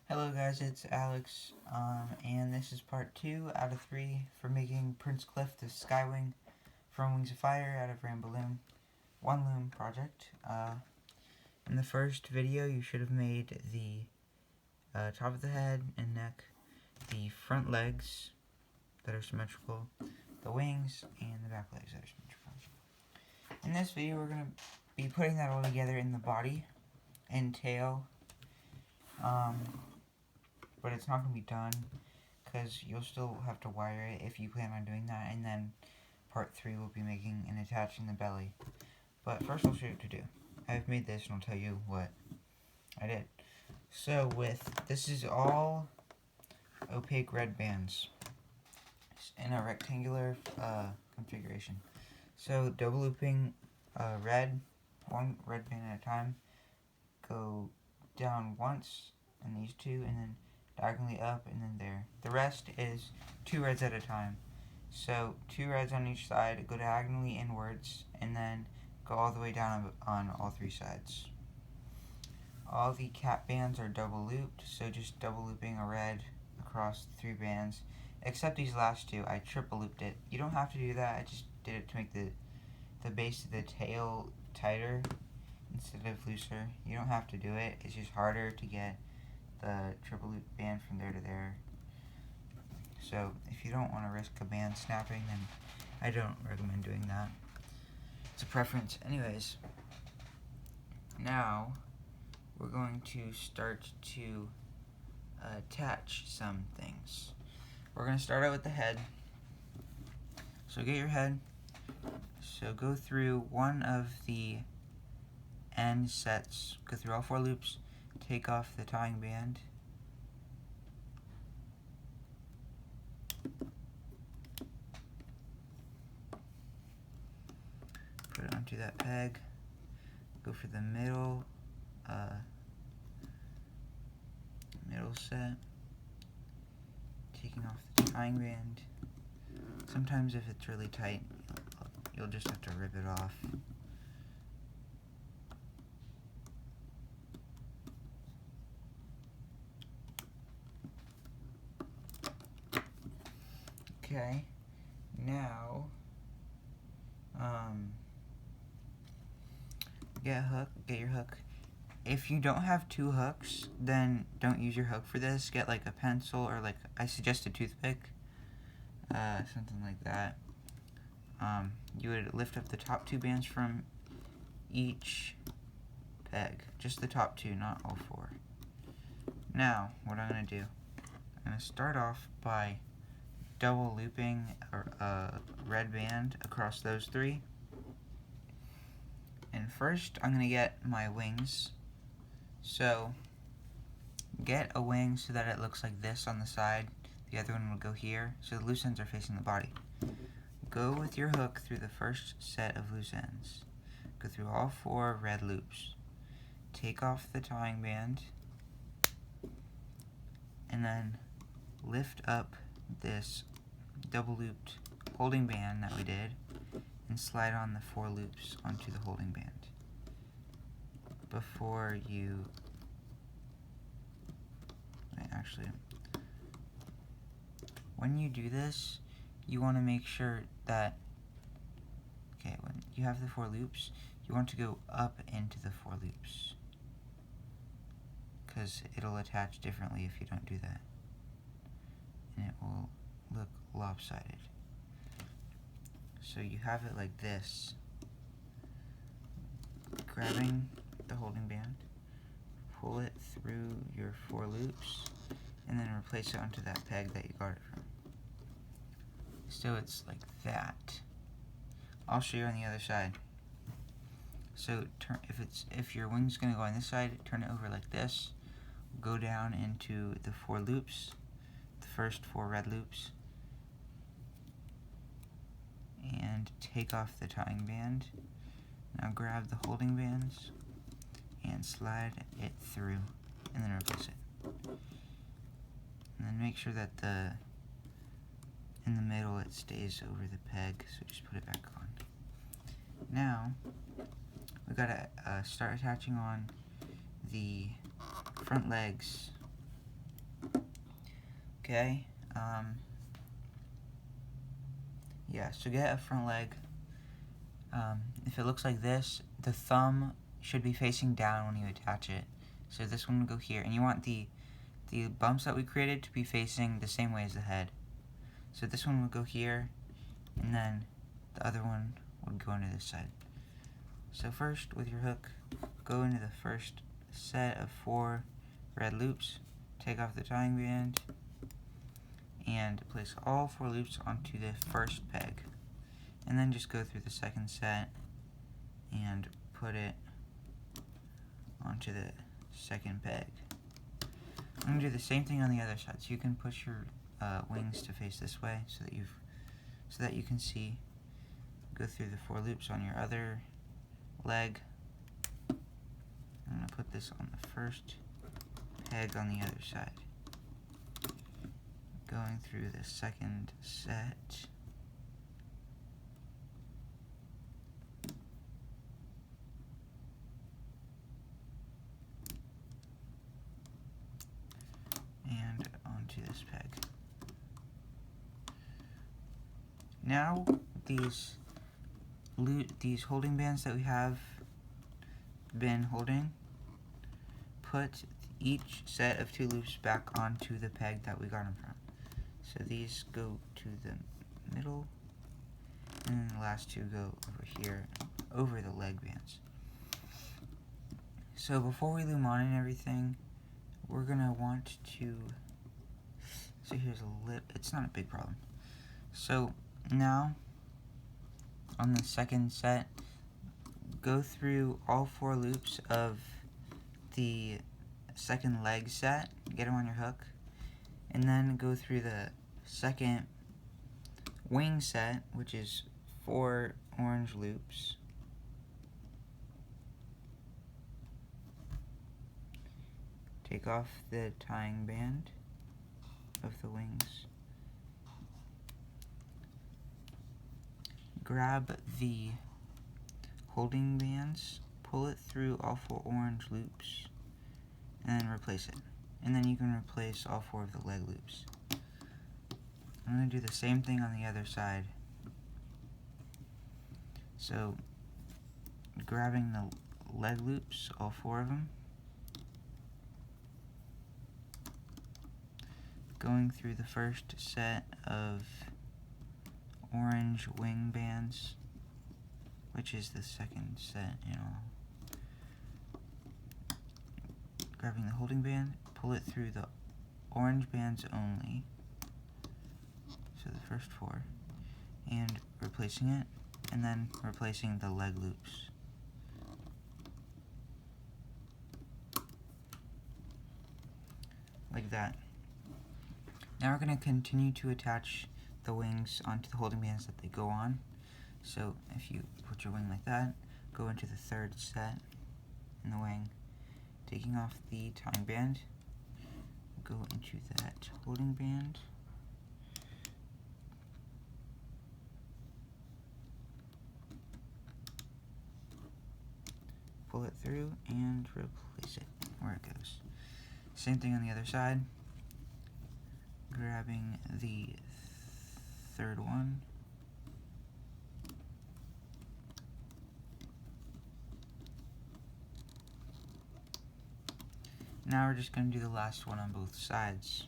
Hello guys, it's Alex, and this is part 2 out of 3 for making Prince Cliff the SkyWing from Wings of Fire out of Rainbow Loom, One Loom project. In the first video you should have made the top of the head and neck, the front legs that are symmetrical, the wings, and the back legs that are symmetrical. In this video we're going to be putting that all together in the body and tail. But it's not going to be done because you'll still have to wire it if you plan on doing that, and then part 3 will be making and attaching the belly. But first I'll show you what to do. I've made this and I'll tell you what I did. So this is all opaque red bands in a rectangular configuration. So double looping one red band at a time, go down once in these two, and then diagonally up, and then there. The rest is 2 reds at a time. So 2 reds on each side, go diagonally inwards, and then go all the way down on all 3 sides. All the cap bands are double looped, so just double looping a red across 3 bands, except these last 2. I triple looped it. You don't have to do that, I just did it to make the base of the tail tighter instead of looser. You don't have to do it, it's just harder to get the triple loop band from there to there. So if you don't want to risk a band snapping, then I don't recommend doing that. It's a preference. Anyways, now we're going to start to attach some things. We're going to start out with the head. So get your head. So go through one of the end sets, go through all 4 loops, take off the tying band, put it onto that peg, go for the middle set, taking off the tying band. Sometimes if it's really tight, you'll just have to rip it off. Okay, now get your hook. If you don't have 2 hooks, then don't use your hook for this. Get like a pencil, or like I suggest a toothpick, something like that. You would lift up the top 2 bands from each peg, just the top 2, not all 4. Now what I'm going to do, I'm going to start off by double looping a red band across those 3. And first I'm going to get my wings. So get a wing so that it looks like this on the side. The other one will go here, so the loose ends are facing the body. Go with your hook through the first set of loose ends. Go through all 4 red loops. Take off the tying band, and then lift up this double looped holding band that we did, and slide on the 4 loops onto the holding band. Before you, when you do this, you want to make sure that, when you have the 4 loops, you want to go up into the 4 loops, because it'll attach differently if you don't do that, and it will look lopsided. So you have it like this, grabbing the holding band, pull it through your 4 loops, and then replace it onto that peg that you got it from. So it's like that. I'll show you on the other side. So if your wing's gonna go on this side, turn it over like this, go down into the 4 loops, the first 4 red loops, and take off the tying band. Now grab the holding bands and slide it through, and then replace it. And then make sure that in the middle it stays over the peg, so just put it back on. Now we gotta start attaching on the front legs Okay, yeah, so get a front leg. If it looks like this, the thumb should be facing down when you attach it. So this one will go here, and you want the bumps that we created to be facing the same way as the head. So this one will go here, and then the other one would go into this side. So first, with your hook, go into the first set of 4 red loops, take off the tying band, and place all 4 loops onto the first peg. And then just go through the second set and put it onto the second peg. I'm going to do the same thing on the other side, so you can push your wings to face this way so that you can see. Go through the 4 loops on your other leg. I'm going to put this on the first peg on the other side. Going through the second set. And onto this peg. Now these holding bands that we have been holding, put each set of 2 loops back onto the peg that we got them from. So these go to the middle, and then the last 2 go over here, over the leg bands. So before we loom on and everything, we're gonna want to, so here's a it's not a big problem. So now, on the second set, go through all 4 loops of the second leg set, get them on your hook, and then go through the second wing set, which is 4 orange loops. Take off the tying band of the wings. Grab the holding bands, pull it through all 4 orange loops, and then replace it. And then you can replace all 4 of the leg loops. I'm going to do the same thing on the other side. So, grabbing the leg loops, all 4 of them, going through the first set of orange wing bands, which is the second set in all. Grabbing the holding band, pull it through the orange bands only, so the first 4, and replacing it, and then replacing the leg loops. Like that. Now we're going to continue to attach the wings onto the holding bands that they go on. So if you put your wing like that, go into the third set in the wing, taking off the tying band, go into that holding band, pull it through and replace it where it goes. Same thing on the other side. Grabbing the third one, now we're just going to do the last one on both sides.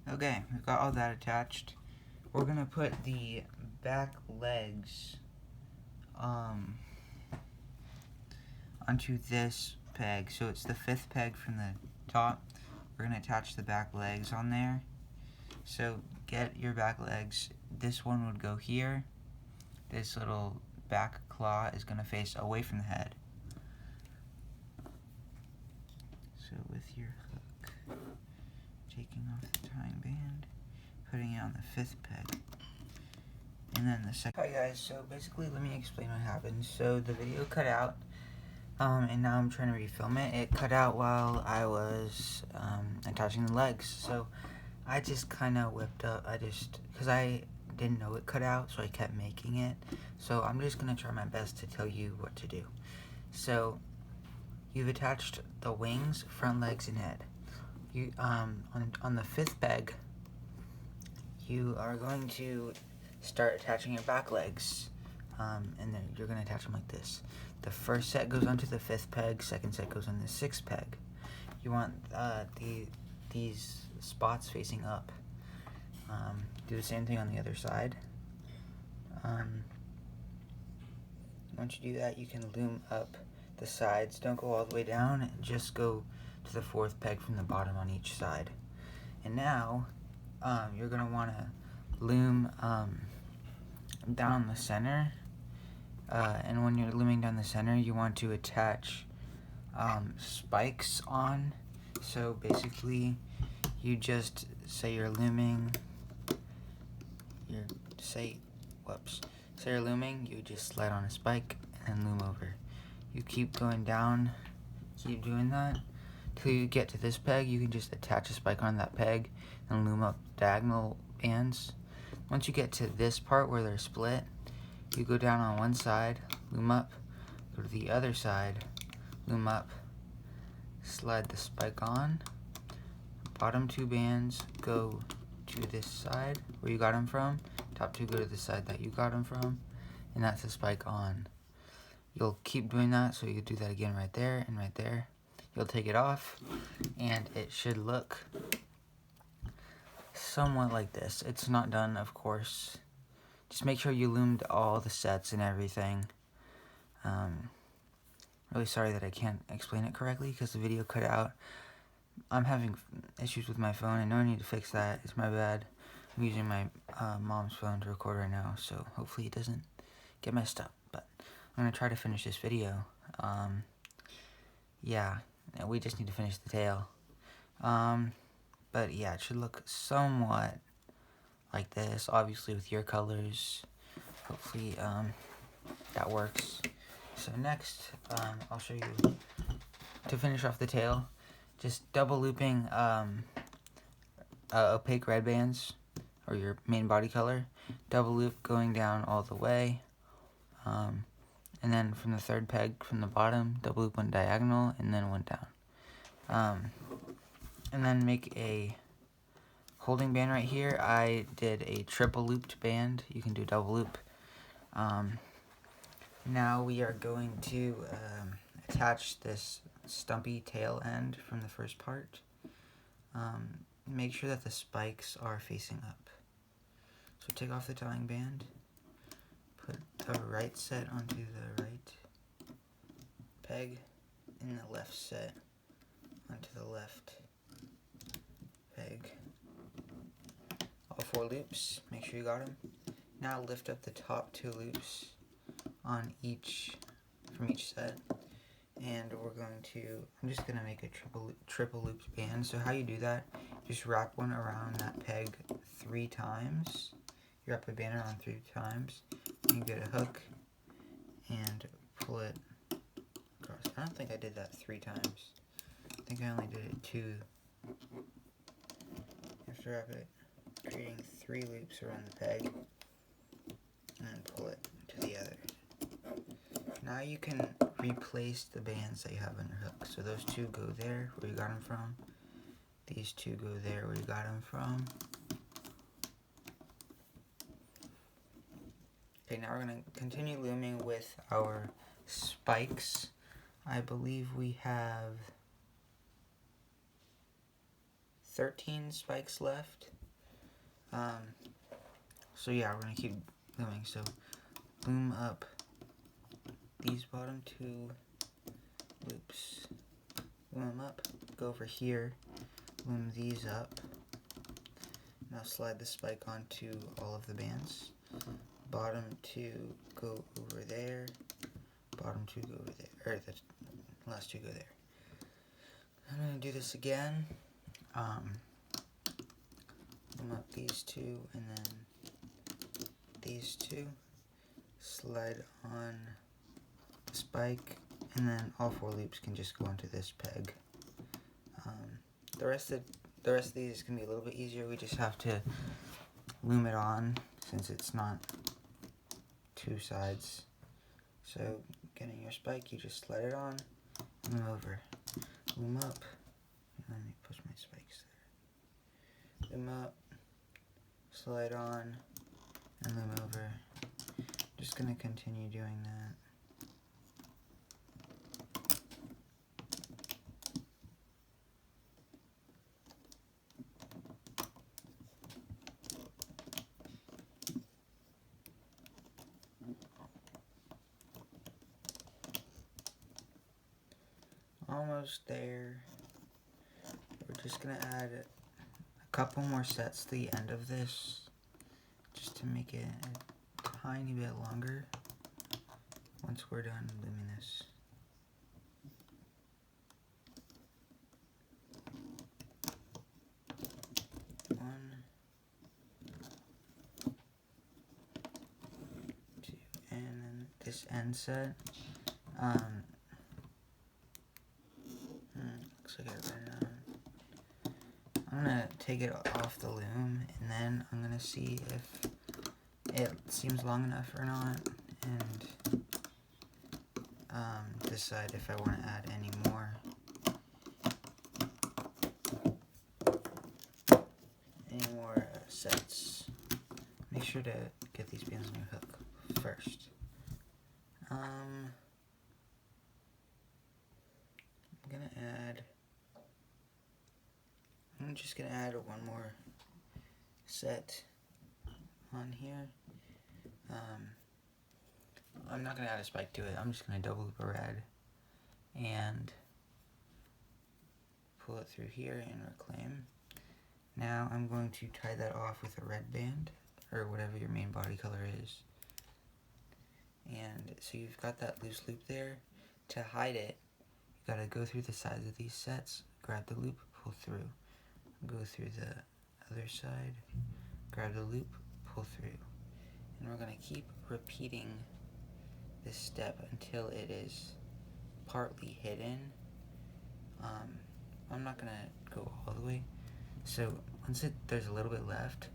Okay, we've got all that attached. We're gonna put the back legs onto this peg. So it's the 5th peg from the top. We're gonna attach the back legs on there. So get your back legs. This one would go here. This little back claw is gonna face away from the head. So with your hook, taking off the tying band, putting it on the 5th peg. And then the second. Hi guys, so basically let me explain what happened. So the video cut out, and now I'm trying to refilm it. It cut out while I was attaching the legs. So I just kind of whipped up, because I didn't know it cut out, so I kept making it. So I'm just going to try my best to tell you what to do. So you've attached the wings, front legs, and head. You on the 5th peg, you are going to start attaching your back legs, and then you're going to attach them like this. The first set goes onto the 5th peg, second set goes on the 6th peg. You want these spots facing up. Do the same thing on the other side. Once you do that, you can loom up the sides. Don't go all the way down, and just go to the 4th peg from the bottom on each side. And now you're going to want to loom down the center, and when you're looming down the center, you want to attach spikes on. So basically, you just say you're looming. Say you're looming. You just slide on a spike and loom over. You keep going down, keep doing that till you get to this peg. You can just attach a spike on that peg and loom up diagonal bands. Once you get to this part where they're split, you go down on one side, loom up, go to the other side, loom up, slide the spike on, bottom 2 bands go to this side where you got them from, top 2 go to the side that you got them from, and that's the spike on. You'll keep doing that, so you do that again right there and right there. You'll take it off, and it should look somewhat like this. It's not done, of course. Just make sure you loomed all the sets and everything. Really sorry that I can't explain it correctly because the video cut out. I'm having issues with my phone. I know I need to fix that. It's my bad. I'm using my mom's phone to record right now, so hopefully it doesn't get messed up. But I'm going to try to finish this video. Yeah, we just need to finish the tail. But yeah, it should look somewhat like this, obviously with your colors. Hopefully that works. So next, I'll show you, to finish off the tail, just double looping opaque red bands, or your main body color. Double loop going down all the way. And then from the 3rd peg from the bottom, double loop one diagonal, and then one down. And then make a holding band right here. I did a triple looped band. You can do double loop. Now we are going to attach this stumpy tail end from the first part. Make sure that the spikes are facing up. So take off the tying band, put the right set onto the right peg, and the left set onto the left peg. All 4 loops, make sure you got them. Now lift up the top 2 loops on from each set, and we're going to, I'm just going to make a triple looped band. So how you do that, just wrap one around that peg 3 times. You wrap a band around 3 times, and you get a hook and pull it across. I don't think I did that 3 times. I think I only did it 2. You have to wrap it, creating 3 loops around the peg, and then pull it to the other. Now you can replace the bands that you have on your hook. So those 2 go there where you got them from. These 2 go there where you got them from. Okay, now we're going to continue looming with our spikes. I believe we have 13 spikes left. So yeah, we're going to keep looming. So loom up these bottom 2 loops. Loom them up, go over here, loom these up. Now slide the spike onto all of the bands. Bottom 2 go over there, bottom 2 go over there, or the last 2 go there. I'm going to do this again. Loom up up these two and then these two, slide on the spike, and then all 4 loops can just go onto this peg. The rest of these can be a little bit easier. We just have to loom it on since it's not 2 sides. So getting your spike, you just slide it on, loom over, loom up. Let me push my spikes there. Loom up, slide on, and loom over. Just gonna continue doing that. Almost there. We're just gonna add a couple more sets to the end of this just to make it a tiny bit longer once we're done looming this. One, two, and then this end set. Looks like I ran out. I'm gonna take it off the loom and then I'm gonna see if it seems long enough or not, and decide if I want to add any more sets. Make sure to get these bands on your hook first. I'm just gonna add one more set on here. I'm not gonna add a spike to it. I'm just gonna double loop a red and pull it through here and reclaim. Now I'm going to tie that off with a red band or whatever your main body color is. And so you've got that loose loop there. To hide it, you gotta go through the sides of these sets, grab the loop, pull through. Go through the other side, grab the loop, pull through. And we're gonna keep repeating this step until it is partly hidden. I'm not gonna go all the way. So once there's a little bit left,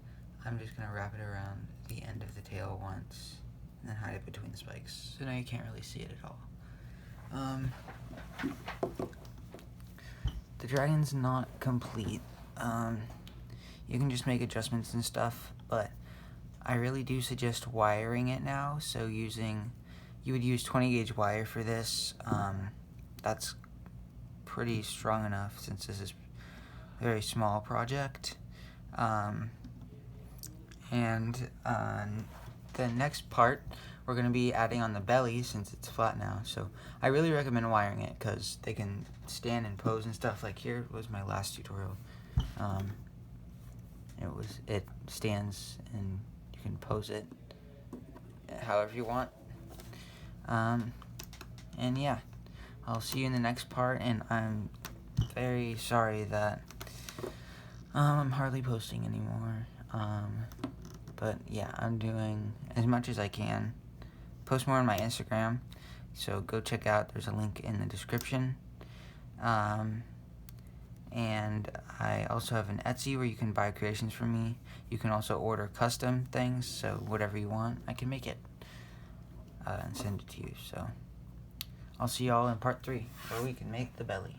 I'm just gonna wrap it around the end of the tail once and then hide it between the spikes. So now you can't really see it at all. The dragon's not complete. You can just make adjustments and stuff, but I really do suggest wiring it now. So you would use 20 gauge wire for this. That's pretty strong enough since this is a very small project. The next part, we're going to be adding on the belly since it's flat now. So I really recommend wiring it because they can stand and pose and stuff. Like here was my last tutorial. It stands and you can pose it however you want. And yeah, I'll see you in the next part, and I'm very sorry that I'm hardly posting anymore. But yeah, I'm doing as much as I can. Post more on my Instagram, so go check out, there's a link in the description. And I also have an Etsy where you can buy creations from me. You can also order custom things, so whatever you want, I can make it and send it to you. So I'll see y'all in part 3 where we can make the belly.